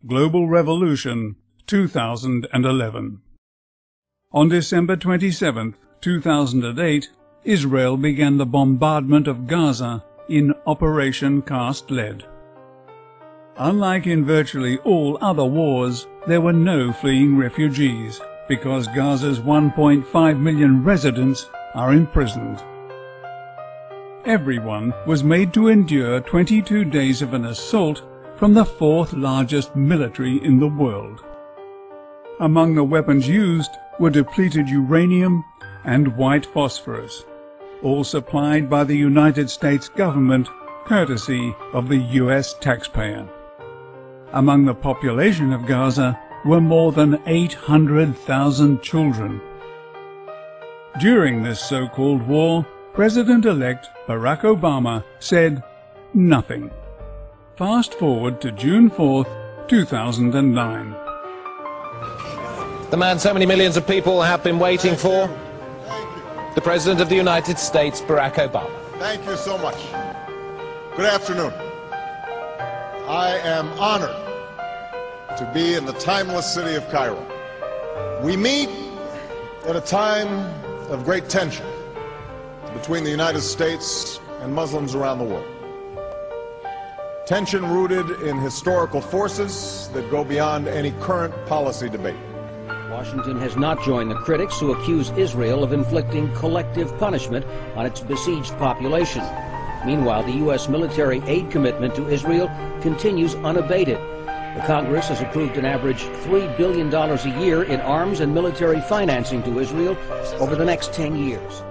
Global Revolution 2011. On December 27, 2008, Israel began the bombardment of Gaza in Operation Cast Lead. Unlike in virtually all other wars, there were no fleeing refugees, because Gaza's 1.5 million residents are imprisoned. Everyone was made to endure 22 days of an assault from the fourth largest military in the world. Among the weapons used were depleted uranium and white phosphorus, all supplied by the United States government courtesy of the US taxpayer. Among the population of Gaza were more than 800,000 children. During this so-called war, President-elect Barack Obama said nothing. Fast forward to June 4, 2009. The man so many millions of people have been waiting for, the President of the United States, Barack Obama. Thank you so much. Good afternoon. I am honored to be in the timeless city of Cairo. We meet at a time of great tension between the United States and Muslims around the world. Tension rooted in historical forces that go beyond any current policy debate. Washington has not joined the critics who accuse Israel of inflicting collective punishment on its besieged population. Meanwhile, the U.S. military aid commitment to Israel continues unabated. The Congress has approved an average $3 billion a year in arms and military financing to Israel over the next 10 years.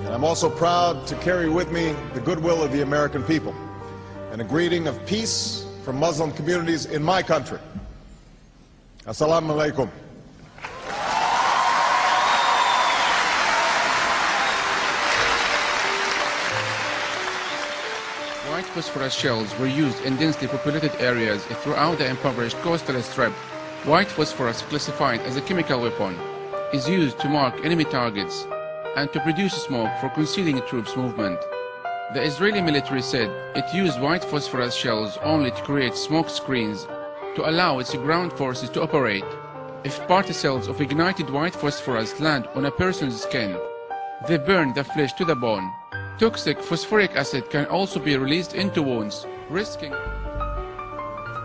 And I'm also proud to carry with me the goodwill of the American people and a greeting of peace from Muslim communities in my country. Assalamu alaikum. White phosphorus shells were used in densely populated areas throughout the impoverished coastal strip. White phosphorus, classified as a chemical weapon, is used to mark enemy targets and to produce smoke for concealing troops' movement. The Israeli military said it used white phosphorus shells only to create smoke screens to allow its ground forces to operate. If particles of ignited white phosphorus land on a person's skin, they burn the flesh to the bone. Toxic phosphoric acid can also be released into wounds, risking...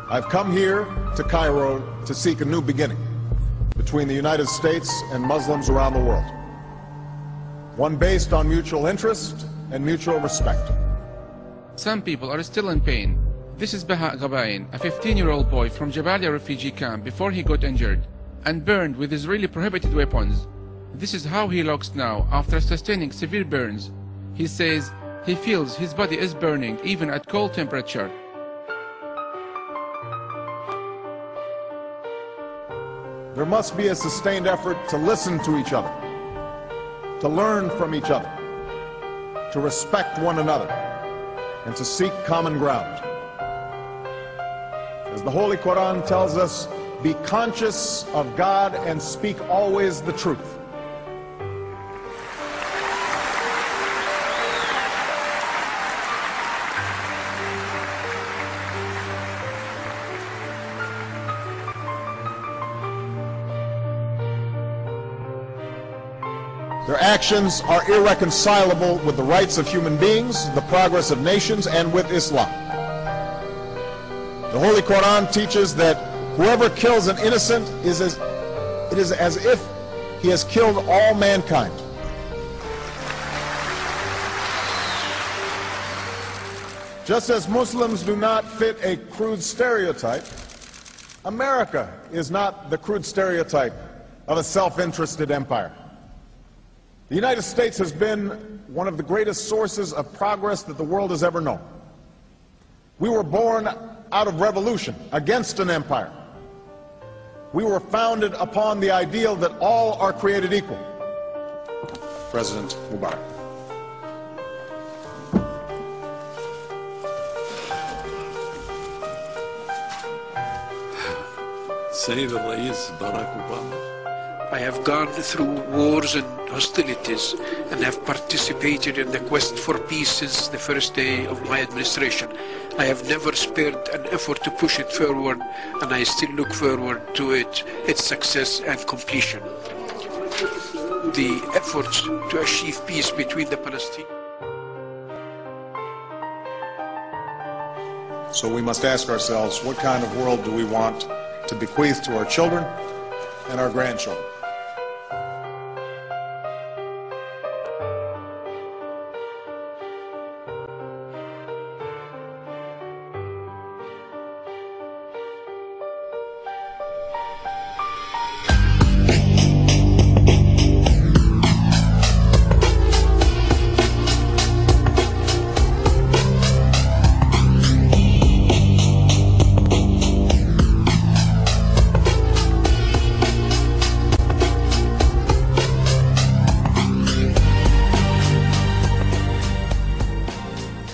I've come here to Cairo to seek a new beginning between the United States and Muslims around the world. One based on mutual interest and mutual respect. Some people are still in pain. This is Baha Gabain, a 15-year-old boy from Jabalia refugee camp before he got injured and burned with Israeli prohibited weapons. This is how he looks now after sustaining severe burns. He says he feels his body is burning even at cold temperature. There must be a sustained effort to listen to each other, to learn from each other, to respect one another, and to seek common ground. As the Holy Quran tells us, be conscious of God and speak always the truth. Their actions are irreconcilable with the rights of human beings, the progress of nations, and with Islam. The Holy Quran teaches that whoever kills an innocent it is as if he has killed all mankind. Just as Muslims do not fit a crude stereotype, America is not the crude stereotype of a self-interested empire. The United States has been one of the greatest sources of progress that the world has ever known. We were born out of revolution against an empire. We were founded upon the ideal that all are created equal. President Mubarak. السيد الرئيس باراك أوباما I have gone through wars and hostilities and have participated in the quest for peace since the first day of my administration. I have never spared an effort to push it forward, and I still look forward to its success and completion. The efforts to achieve peace between the Palestinians. So we must ask ourselves, what kind of world do we want to bequeath to our children and our grandchildren?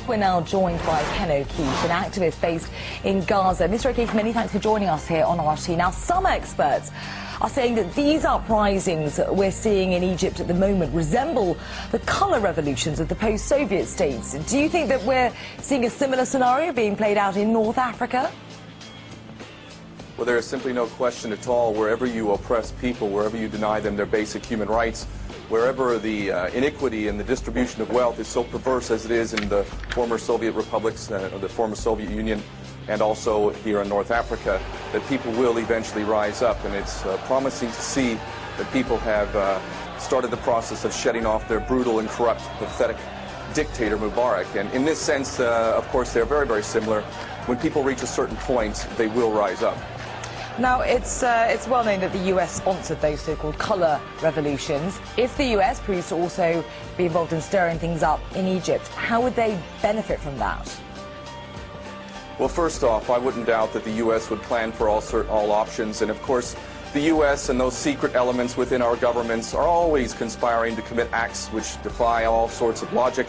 We're now joined by Keefe, an activist based in Gaza. Mr. Keefe, many thanks for joining us here on RT. Now, some experts are saying that these uprisings we're seeing in Egypt at the moment resemble the colour revolutions of the post-Soviet states. Do you think that we're seeing a similar scenario being played out in North Africa? Well, there is simply no question at all. Wherever you oppress people, wherever you deny them their basic human rights, wherever the iniquity in the distribution of wealth is so perverse as it is in the former Soviet republics, the former Soviet Union, and also here in North Africa, that people will eventually rise up. And it's promising to see that people have started the process of shedding off their brutal and corrupt, pathetic dictator Mubarak. And in this sense, of course, they're very, very similar. When people reach a certain point, they will rise up. Now, it's well known that the US sponsored those so-called colour revolutions. If the US proves to also be involved in stirring things up in Egypt, how would they benefit from that? Well, first off, I wouldn't doubt that the US would plan for all options. And of course, the US and those secret elements within our governments are always conspiring to commit acts which defy all sorts of logic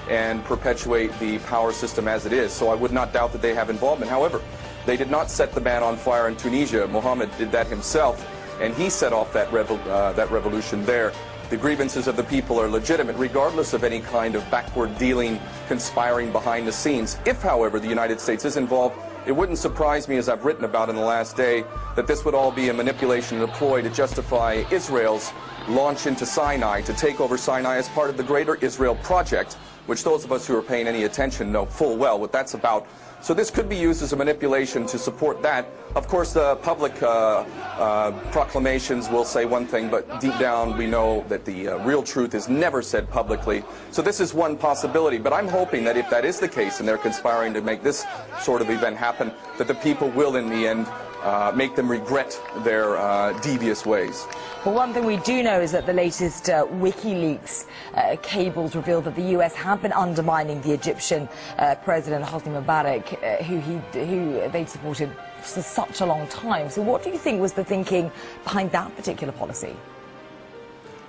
and perpetuate the power system as it is. So I would not doubt that they have involvement. However, they did not set the man on fire in Tunisia. Mohammed did that himself, and he set off that revolution there. The grievances of the people are legitimate, regardless of any kind of backward dealing, conspiring behind the scenes. If, however, the United States is involved, it wouldn't surprise me, as I've written about in the last day, that this would all be a manipulation and a ploy to justify Israel's launch into Sinai, to take over Sinai as part of the greater Israel project, which those of us who are paying any attention know full well what that's about. So this could be used as a manipulation to support that. Of course, the public proclamations will say one thing, but deep down we know that the real truth is never said publicly. So this is one possibility, but I'm hoping that if that is the case and they're conspiring to make this sort of event happen, that the people will in the end make them regret their devious ways. Well, one thing we do know is that the latest WikiLeaks cables revealed that the US have been undermining the Egyptian President Hosni Mubarak, who they'd supported for such a long time. So what do you think was the thinking behind that particular policy?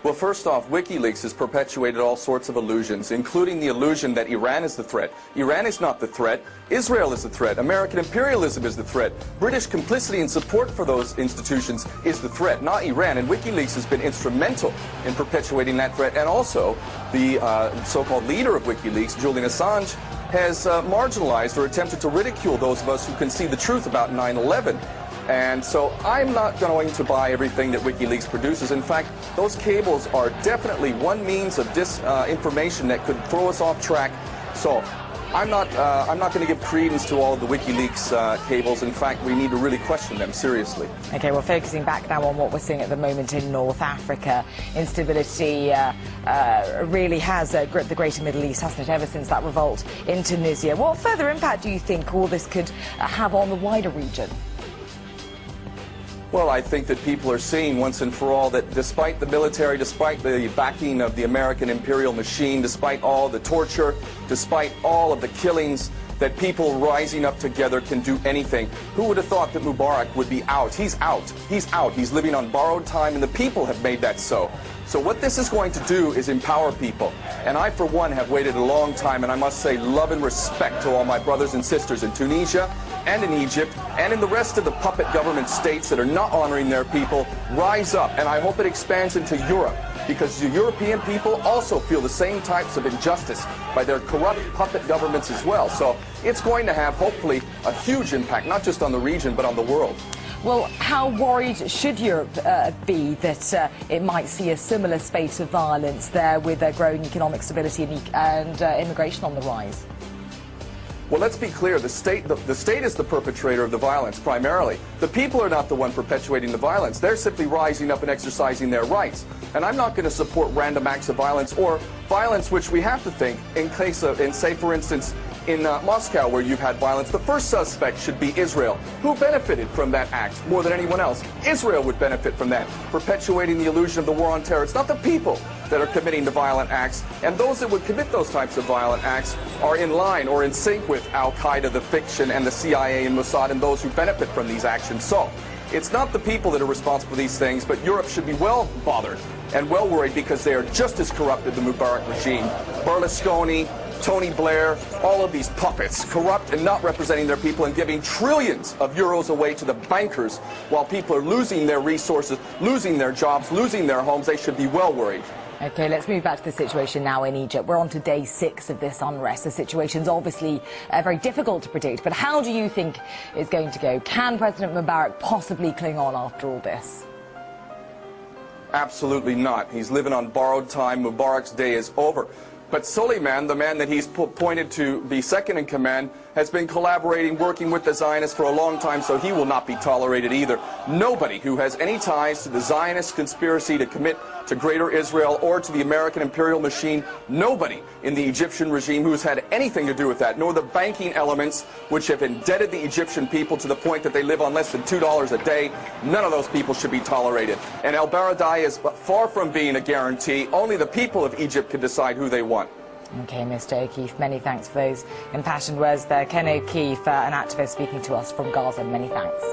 Well, first off, WikiLeaks has perpetuated all sorts of illusions, including the illusion that Iran is the threat. Iran is not the threat. Israel is the threat. American imperialism is the threat. British complicity and support for those institutions is the threat, not Iran. And WikiLeaks has been instrumental in perpetuating that threat. And also, the so-called leader of WikiLeaks, Julian Assange, has marginalized or attempted to ridicule those of us who can see the truth about 9/11. And so I'm not going to buy everything that WikiLeaks produces. In fact, those cables are definitely one means of disinformation that could throw us off track. So I'm not going to give credence to all of the WikiLeaks cables. In fact, we need to really question them seriously. Okay, well, focusing back now on what we're seeing at the moment in North Africa, instability really has gripped the greater Middle East, hasn't it, ever since that revolt in Tunisia. What further impact do you think all this could have on the wider region? Well, I think that people are seeing once and for all that despite the military, despite the backing of the American imperial machine, despite all the torture, despite all of the killings, that people rising up together can do anything. Who would have thought that Mubarak would be out? He's out. He's out. He's living on borrowed time, and the people have made that so. So what this is going to do is empower people. And I, for one, have waited a long time, and I must say love and respect to all my brothers and sisters in Tunisia and in Egypt and in the rest of the puppet government states that are not honoring their people rise up. And I hope it expands into Europe, because the European people also feel the same types of injustice by their corrupt puppet governments as well. So it's going to have, hopefully, a huge impact, not just on the region, but on the world. Well, how worried should Europe be that it might see a similar spate of violence there, with growing economic stability and immigration on the rise? Well, let's be clear. The state is the perpetrator of the violence, primarily. The people are not the one perpetuating the violence. They're simply rising up and exercising their rights. And I'm not going to support random acts of violence, or violence which we have to think, in case of, say, for instance, in Moscow, where you've had violence, the first suspect should be Israel. Who benefited from that act more than anyone else? Israel would benefit from that, perpetuating the illusion of the war on terror. It's not the people that are committing the violent acts, and those that would commit those types of violent acts are in line or in sync with Al-Qaeda, the fiction, and the CIA and Mossad, and those who benefit from these actions. So it's not the people that are responsible for these things, but Europe should be well bothered and well worried, because they are just as corrupt as the Mubarak regime. Berlusconi, Tony Blair, all of these puppets, corrupt and not representing their people and giving trillions of euros away to the bankers while people are losing their resources, losing their jobs, losing their homes. They should be well worried. OK, let's move back to the situation now in Egypt. We're on to day 6 of this unrest. The situation's obviously very difficult to predict, but how do you think it's going to go? Can President Mubarak possibly cling on after all this? Absolutely not. He's living on borrowed time. Mubarak's day is over. But Suleiman, the man that he's appointed to be second in command, has been collaborating, working with the Zionists for a long time, so he will not be tolerated either. Nobody who has any ties to the Zionist conspiracy to commit to Greater Israel or to the American imperial machine, nobody in the Egyptian regime who's had anything to do with that, nor the banking elements which have indebted the Egyptian people to the point that they live on less than $2 a day, none of those people should be tolerated. And al-Baradei is far from being a guarantee. Only the people of Egypt can decide who they want. OK, Mr. O'Keefe, many thanks for those impassioned words there. Ken O'Keefe, an activist speaking to us from Gaza. Many thanks.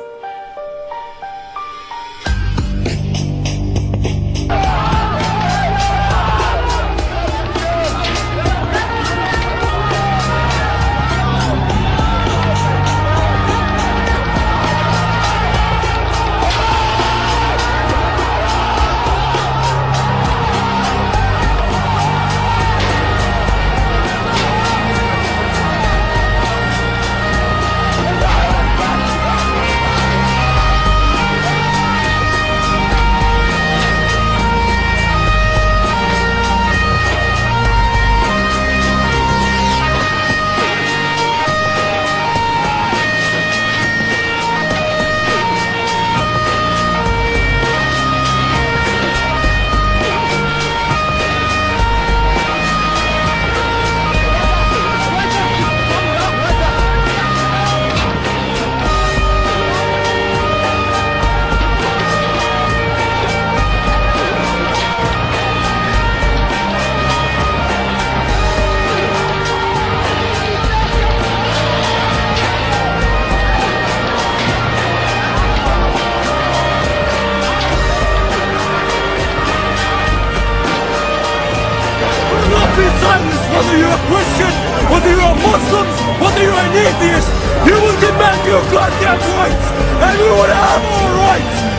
Whether you're a Christian, whether you're a Muslim, whether you're an atheist, you will demand your goddamn rights, and we will have our rights.